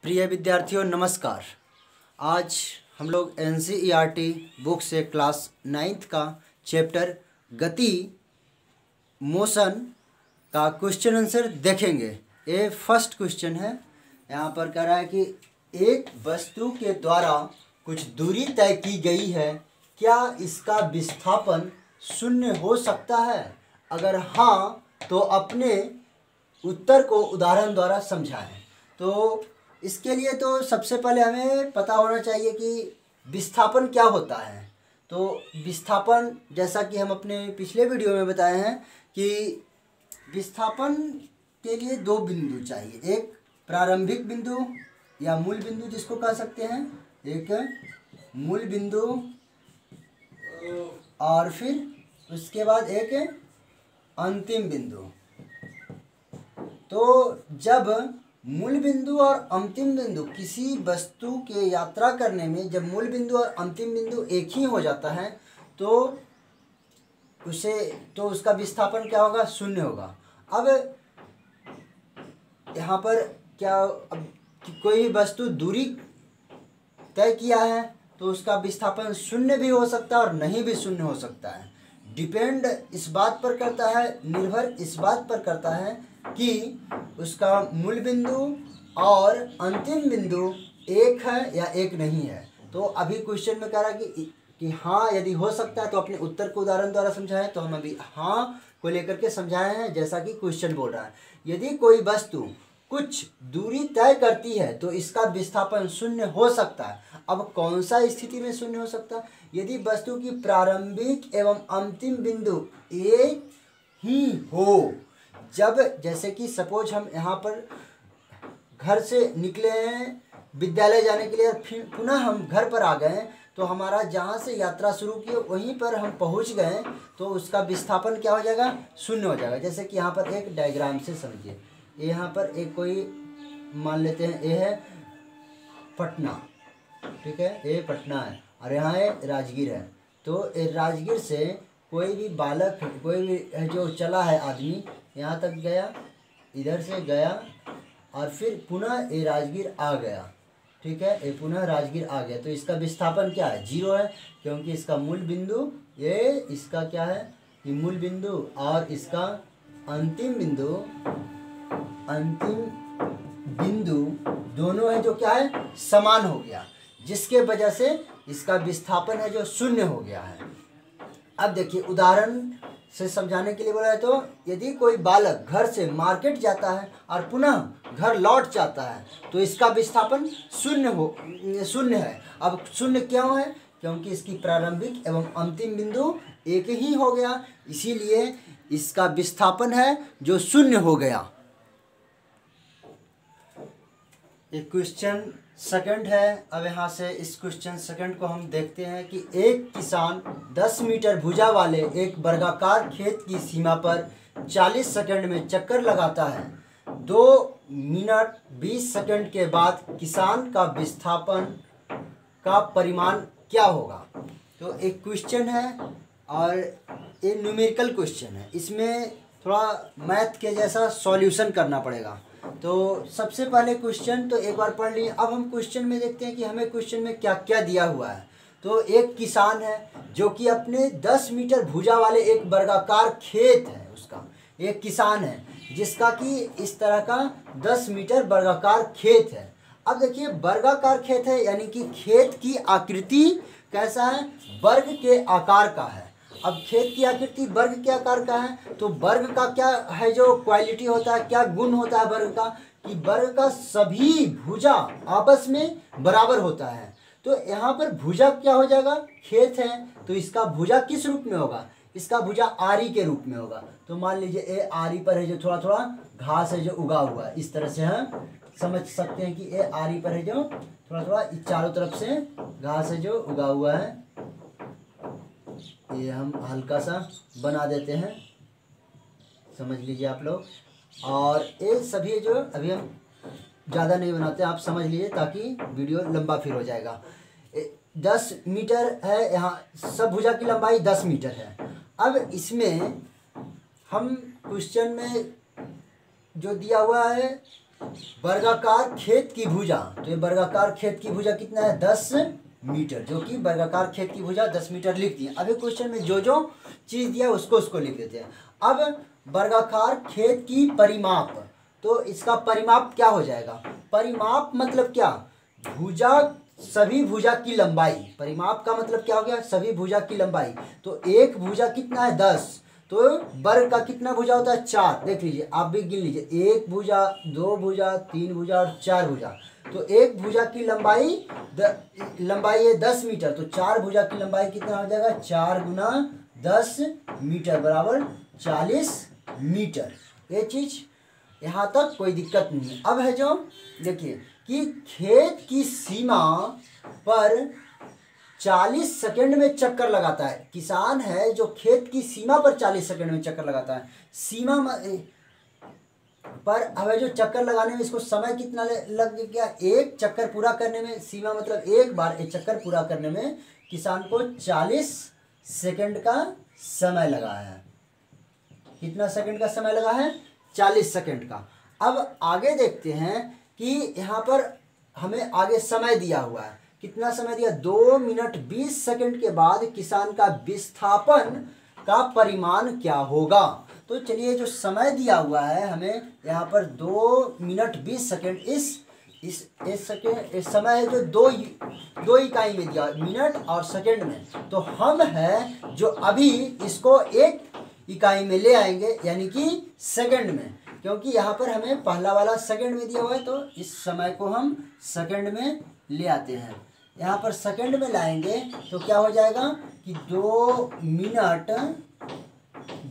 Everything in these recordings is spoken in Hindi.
प्रिय विद्यार्थियों नमस्कार। आज हम लोग एनसीईआरटी बुक से क्लास 9th का चैप्टर गति मोशन का क्वेश्चन आंसर देखेंगे। ये फर्स्ट क्वेश्चन है। यहाँ पर कह रहा है कि एक वस्तु के द्वारा कुछ दूरी तय की गई है, क्या इसका विस्थापन शून्य हो सकता है? अगर हाँ तो अपने उत्तर को उदाहरण द्वारा समझाएं। तो इसके लिए तो सबसे पहले हमें पता होना चाहिए कि विस्थापन क्या होता है। तो विस्थापन, जैसा कि हम अपने पिछले वीडियो में बताए हैं कि विस्थापन के लिए दो बिंदु चाहिए, एक प्रारंभिक बिंदु या मूल बिंदु जिसको कह सकते हैं, एक मूल बिंदु और फिर उसके बाद एक अंतिम बिंदु। तो जब मूल बिंदु और अंतिम बिंदु किसी वस्तु के यात्रा करने में जब मूल बिंदु और अंतिम बिंदु एक ही हो जाता है तो उसका विस्थापन क्या होगा? शून्य होगा। अब यहाँ पर क्या, अब कोई वस्तु दूरी तय किया है तो उसका विस्थापन शून्य भी हो सकता है और नहीं भी शून्य हो सकता है। डिपेंड इस बात पर करता है, निर्भर इस बात पर करता है कि उसका मूल बिंदु और अंतिम बिंदु एक है या एक नहीं है। तो अभी क्वेश्चन में कह रहा है कि हाँ यदि हो सकता है तो अपने उत्तर को उदाहरण द्वारा समझाएं। तो हम अभी हाँ को लेकर के समझाए हैं, जैसा कि क्वेश्चन बोल रहा है। यदि कोई वस्तु कुछ दूरी तय करती है तो इसका विस्थापन शून्य हो सकता है। अब कौन सा स्थिति में शून्य हो सकता है? यदि वस्तु की प्रारंभिक एवं अंतिम बिंदु एक ही हो। जब जैसे कि सपोज हम यहाँ पर घर से निकले हैं विद्यालय जाने के लिए और फिर पुनः हम घर पर आ गए, तो हमारा जहाँ से यात्रा शुरू की वहीं पर हम पहुँच गए तो उसका विस्थापन क्या हो जाएगा? शून्य हो जाएगा। जैसे कि यहाँ पर एक डायग्राम से समझिए, यहाँ पर एक कोई मान लेते हैं ये है पटना, ठीक है, ये पटना है और यहाँ है राजगीर है। तो राजगीर से कोई भी बालक, कोई भी जो चला है आदमी यहाँ तक गया, इधर से गया और फिर पुनः ये राजगीर आ गया, ठीक है, ये पुनः राजगीर आ गया। तो इसका विस्थापन क्या है? 0 है, क्योंकि इसका मूल बिंदु ये इसका क्या है? ये मूल बिंदु और इसका अंतिम बिंदु दोनों है जो क्या है? समान हो गया, जिसके वजह से इसका विस्थापन है जो शून्य हो गया है। अब देखिए उदाहरण से समझाने के लिए बोला है। तो यदि कोई बालक घर से मार्केट जाता है और पुनः घर लौट जाता है तो इसका विस्थापन शून्य है। अब शून्य क्यों है? क्योंकि इसकी प्रारंभिक एवं अंतिम बिंदु एक ही हो गया, इसीलिए इसका विस्थापन है जो शून्य हो गया। एक क्वेश्चन सेकंड है। अब यहाँ से इस क्वेश्चन सेकंड को हम देखते हैं कि एक किसान 10 मीटर भुजा वाले एक वर्गाकार खेत की सीमा पर 40 सेकंड में चक्कर लगाता है। 2 मिनट 20 सेकंड के बाद किसान का विस्थापन का परिमाण क्या होगा? तो एक क्वेश्चन है और ये न्यूमेरिकल क्वेश्चन है, इसमें थोड़ा मैथ के जैसा सॉल्यूशन करना पड़ेगा। तो सबसे पहले क्वेश्चन तो एक बार पढ़ लिए। अब हम क्वेश्चन में देखते हैं कि हमें क्वेश्चन में क्या क्या दिया हुआ है। तो एक किसान है जो कि अपने 10 मीटर भुजा वाले एक वर्गाकार खेत है, उसका एक किसान है जिसका कि इस तरह का 10 मीटर वर्गाकार खेत है। अब देखिए वर्गाकार खेत है यानी कि खेत की आकृति कैसा है? वर्ग के आकार का है। अब खेत की आकृति वर्ग के आकार का है तो वर्ग का क्या है जो क्वालिटी होता है, क्या गुण होता है वर्ग का? कि वर्ग का सभी भुजा आपस में बराबर होता है। तो यहाँ पर भुजा क्या हो जाएगा? खेत है तो इसका भुजा किस रूप में होगा? इसका भुजा आरी के रूप में होगा। तो मान लीजिए ये आरी पर है जो थोड़ा थोड़ा घास है जो उगा हुआ है, इस तरह से हम समझ सकते हैं कि ये आरी पर है जो थोड़ा थोड़ा चारों तरफ से घास है जो उगा हुआ है। ये हम हल्का सा बना देते हैं, समझ लीजिए आप लोग। और ये सभी जो अभी हम ज़्यादा नहीं बनाते, आप समझ लीजिए ताकि वीडियो लंबा फिर हो जाएगा। 10 मीटर है, यहाँ सब भुजा की लंबाई 10 मीटर है। अब इसमें हम क्वेश्चन में जो दिया हुआ है वर्गाकार खेत की भुजा, तो ये वर्गाकार खेत की भुजा कितना है 10 मीटर, जो कि वर्गाकार खेत की भुजा 10 मीटर लिख दिए। अभी क्वेश्चन में जो जो चीज़ दिया उसको लिख देते हैं। अब वर्गाकार खेत की परिमाप, तो इसका परिमाप क्या हो जाएगा, परिमाप मतलब क्या, भुजा, सभी भुजा की लंबाई, परिमाप का मतलब क्या हो गया, सभी भुजा की लंबाई। तो एक भुजा कितना है 10, तो वर्ग का कितना भुजा होता है 4, देख लीजिए आप भी गिन लीजिए, एक भुजा, दो भुजा, तीन भुजा और चार भुजा। तो एक भुजा की लंबाई लंबाई है 10 मीटर, तो चार भुजा की लंबाई कितना हो जाएगा, 4 गुना 10 मीटर बराबर 40 मीटर। ये चीज यहाँ तक कोई दिक्कत नहीं है। अब है जो देखिए कि खेत की सीमा पर 40 सेकंड में चक्कर लगाता है, किसान है जो खेत की सीमा पर 40 सेकंड में चक्कर लगाता है, सीमा पर। अब जो चक्कर लगाने में इसको समय कितना लग गया, एक चक्कर पूरा करने में, सीमा मतलब एक बार एक चक्कर पूरा करने में किसान को 40 सेकंड का समय लगा है। कितना सेकंड का समय लगा है, 40 सेकंड का। अब आगे देखते हैं कि यहाँ पर हमें आगे समय दिया हुआ है, कितना समय दिया, 2 मिनट 20 सेकंड के बाद किसान का विस्थापन का परिमाण क्या होगा। तो चलिए जो समय दिया हुआ है हमें यहाँ पर 2 मिनट 20 सेकंड, इस समय है जो दो इकाई में दिया, मिनट और सेकंड में। तो हम है जो अभी इसको एक इकाई में ले आएंगे, यानी कि सेकंड में, क्योंकि यहाँ पर हमें पहला वाला सेकंड में दिया हुआ है, तो इस समय को हम सेकंड में ले आते हैं। यहाँ पर सेकंड में लाएंगे तो क्या हो जाएगा कि 2 मिनट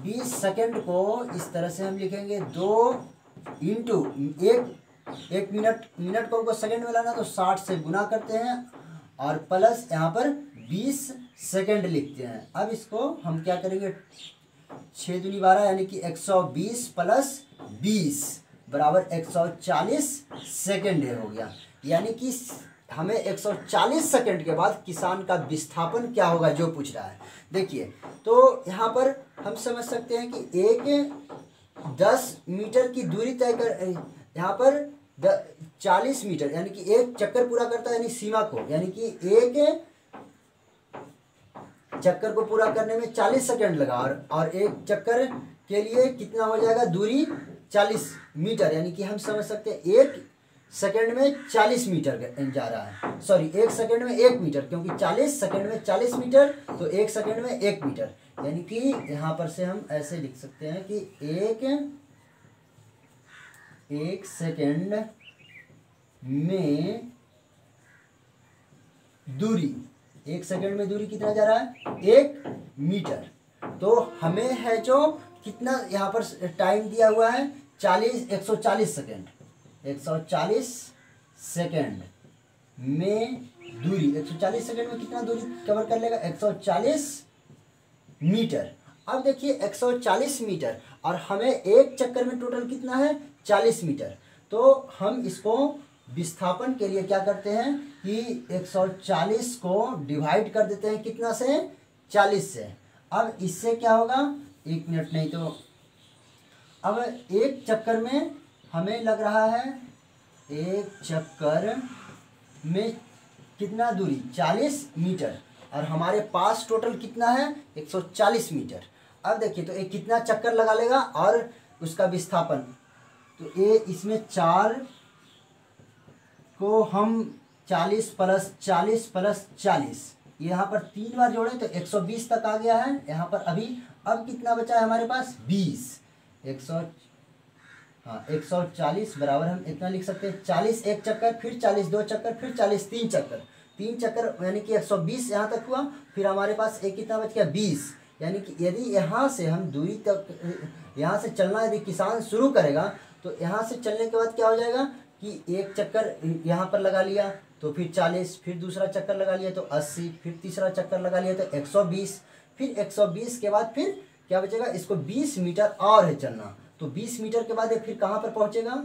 20 सेकंड को इस तरह से हम लिखेंगे, 2 इंटू एक मिनट को हमको सेकंड में लाना, तो 60 से गुना करते हैं और प्लस यहाँ पर 20 सेकंड लिखते हैं। अब इसको हम क्या करेंगे, 6 दूनी 12 यानी कि 120 प्लस 20 बराबर 140 सेकंड हो गया। यानी कि हमें 140 सेकंड के बाद किसान का विस्थापन क्या होगा जो पूछ रहा है। देखिए तो यहाँ पर हम समझ सकते हैं कि एक 10 मीटर की दूरी तय कर, यहाँ पर 40 मीटर यानी कि एक चक्कर पूरा करता है, यानी सीमा को, यानी कि एक चक्कर को पूरा करने में 40 सेकंड लगा, और एक चक्कर के लिए कितना हो जाएगा, दूरी 40 मीटर, यानी कि हम समझ सकते हैं एक सेकंड में 40 मीटर जा रहा है, सॉरी एक सेकंड में 1 मीटर, क्योंकि 40 सेकंड में 40 मीटर, तो एक सेकंड में 1 मीटर। यानी कि यहाँ पर से हम ऐसे लिख सकते हैं कि एक सेकंड में दूरी, एक सेकंड में दूरी कितना जा रहा है, 1 मीटर। तो हमें है जो कितना यहाँ पर टाइम दिया हुआ है 140 सेकंड, 140 सेकंड में दूरी, 140 सेकंड में कितना दूरी कवर कर लेगा, 140 मीटर। अब देखिए 140 मीटर और हमें एक चक्कर में टोटल कितना है 40 मीटर। तो हम इसको विस्थापन के लिए क्या करते हैं कि 140 को डिवाइड कर देते हैं कितना से, 40 से। अब इससे क्या होगा, 1 मिनट नहीं तो अब एक चक्कर में हमें लग रहा है, एक चक्कर में कितना दूरी 40 मीटर, और हमारे पास टोटल कितना है 140 मीटर। अब देखिए तो एक कितना चक्कर लगा लेगा और उसका विस्थापन, तो ये इसमें 4 को हम 40 प्लस 40 यहाँ पर 3 बार जोड़े तो 120 तक आ गया है यहाँ पर अभी। अब कितना बचा है हमारे पास 20, 140 बराबर हम इतना लिख सकते हैं, 40 एक चक्कर, फिर 40 दो चक्कर, फिर 40 तीन चक्कर यानी कि 120 यहाँ तक हुआ। फिर हमारे पास एक कितना बच गया 20, यानी कि यदि यहाँ से हम दूरी तक, यहाँ से चलना यदि किसान शुरू करेगा तो यहाँ से चलने के बाद क्या हो जाएगा कि एक चक्कर यहाँ पर लगा लिया तो फिर 40, फिर दूसरा चक्कर लगा लिया तो 80, फिर तीसरा चक्कर लगा लिया तो 120, फिर 120 के बाद फिर क्या बचेगा, इसको 20 मीटर और है चलना, तो 20 मीटर के बाद ये फिर कहाँ पर पहुँचेगा,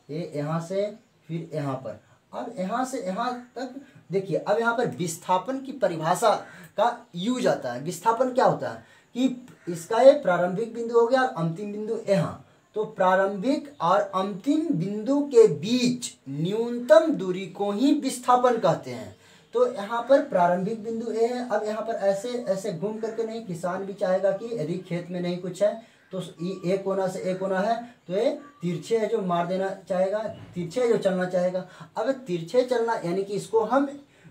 ये यहाँ से फिर यहाँ पर। अब यहाँ से यहाँ तक देखिए, अब यहाँ पर विस्थापन की परिभाषा का यूज आता है। विस्थापन क्या होता है कि इसका ये प्रारंभिक बिंदु हो गया और अंतिम बिंदु यहाँ, तो प्रारंभिक और अंतिम बिंदु के बीच न्यूनतम दूरी को ही विस्थापन कहते हैं। तो यहाँ पर प्रारंभिक बिंदु ए है। अब यहाँ पर ऐसे ऐसे घूम करके नहीं, किसान भी चाहेगा कि यदि खेत में नहीं कुछ है तो ये एक कोना से एक कोना है तो ये तिरछे है जो मार देना चाहेगा, तिरछे है जो चलना चाहेगा। अब तिरछे चलना यानी कि इसको हम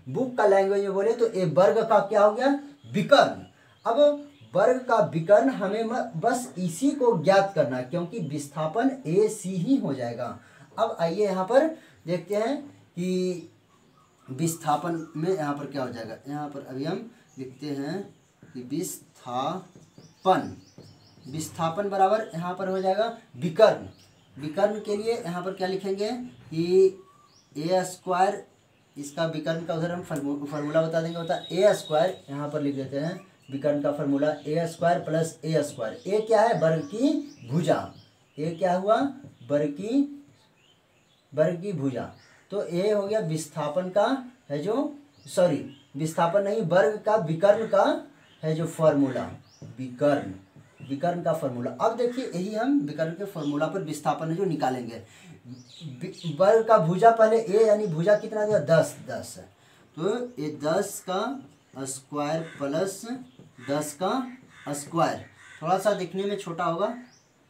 बुक का लैंग्वेज में बोले तो ये वर्ग का क्या हो गया, विकर्ण। अब वर्ग का विकर्ण हमें बस इसी को ज्ञात करना है, क्योंकि विस्थापन ए सी ही हो जाएगा। अब आइए यहाँ पर देखते हैं कि विस्थापन में यहाँ पर क्या हो जाएगा। यहाँ पर अभी हम लिखते हैं कि विस्थापन बराबर यहाँ पर हो जाएगा विकर्ण। विकर्ण के लिए यहाँ पर क्या लिखेंगे कि ए स्क्वायर, इसका विकर्ण का उधर हम फार्मूला बता देंगे, होता है ए स्क्वायर। यहाँ पर लिख देते हैं विकर्ण का फार्मूला ए स्क्वायर प्लस ए स्क्वायर। ए क्या है, वर्ग की भुजा। ए क्या हुआ, वर्ग की भुजा। तो ए हो गया विस्थापन का है जो, सॉरी विस्थापन नहीं, वर्ग का विकर्ण का है जो फार्मूला, विकर्ण का फार्मूला। अब देखिए यही हम विकर्ण के फार्मूला पर विस्थापन है जो निकालेंगे। वर्ग का भुजा पहले ए यानी भुजा कितना दिया, 10 है। तो ये 10 का स्क्वायर प्लस 10 का स्क्वायर। थोड़ा सा दिखने में छोटा होगा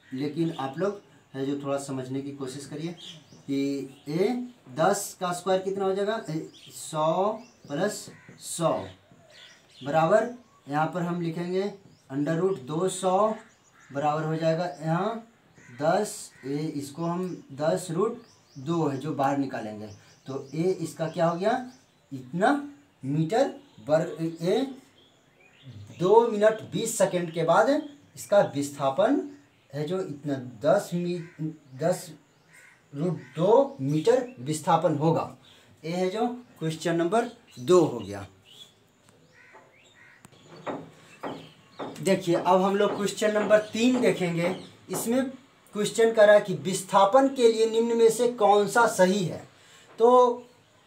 लेकिन आप लोग है जो थोड़ा समझने की कोशिश करिए कि ये 10 का स्क्वायर कितना हो जाएगा, 100 प्लस 100 बराबर, यहाँ पर हम लिखेंगे √200 बराबर हो जाएगा यहाँ 10। इसको हम 10√2 है जो बाहर निकालेंगे तो ए इसका क्या हो गया, इतना मीटर वर्ग। ए 2 मिनट 20 सेकेंड के बाद इसका विस्थापन है जो इतना 10√2 मीटर विस्थापन होगा। ये है जो क्वेश्चन नंबर 2 हो गया। देखिए अब हम लोग क्वेश्चन नंबर 3 देखेंगे। इसमें क्वेश्चन कर रहा है कि विस्थापन के लिए निम्न में से कौन सा सही है। तो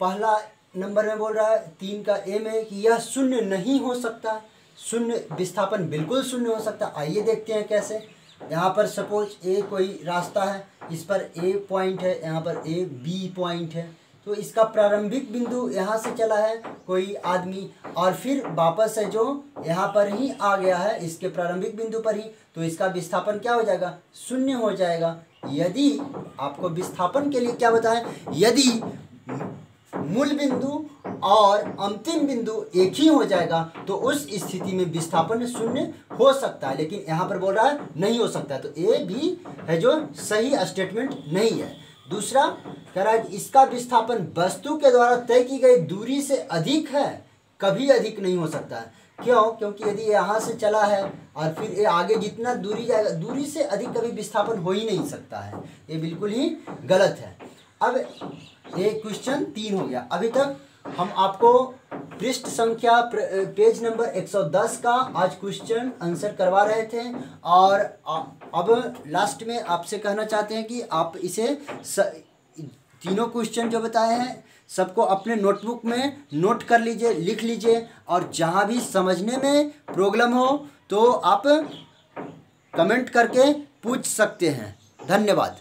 पहला नंबर में बोल रहा है 3 का ए में कि यह शून्य नहीं हो सकता। शून्य विस्थापन बिल्कुल शून्य हो सकता। आइए देखते हैं कैसे। यहाँ पर सपोज ए कोई रास्ता है, इस पर ए पॉइंट है, यहाँ पर ए बी पॉइंट है। तो इसका प्रारंभिक बिंदु यहाँ से चला है कोई आदमी और फिर वापस है जो यहाँ पर ही आ गया है इसके प्रारंभिक बिंदु पर ही, तो इसका विस्थापन क्या हो जाएगा, शून्य हो जाएगा। यदि आपको विस्थापन के लिए क्या बताएं, यदि मूल बिंदु और अंतिम बिंदु एक ही हो जाएगा तो उस स्थिति में विस्थापन शून्य हो सकता है, लेकिन यहाँ पर बोल रहा है नहीं हो सकता है। तो ए भी है जो सही स्टेटमेंट नहीं है। दूसरा कह रहा है कि इसका विस्थापन वस्तु के द्वारा तय की गई दूरी से अधिक है, कभी अधिक नहीं हो सकता है। क्यों? क्योंकि यदि यहाँ से चला है और फिर ये आगे जितना दूरी जाएगा, दूरी से अधिक कभी विस्थापन हो ही नहीं सकता है। ये बिल्कुल ही गलत है। अब ये क्वेश्चन 3 हो गया। अभी तक हम आपको पृष्ठ संख्या पेज नंबर 110 का आज क्वेश्चन आंसर करवा रहे थे और अब लास्ट में आपसे कहना चाहते हैं कि आप इसे तीनों क्वेश्चन जो बताए हैं सबको अपने नोटबुक में नोट कर लीजिए, लिख लीजिए और जहाँ भी समझने में प्रॉब्लम हो तो आप कमेंट करके पूछ सकते हैं। धन्यवाद।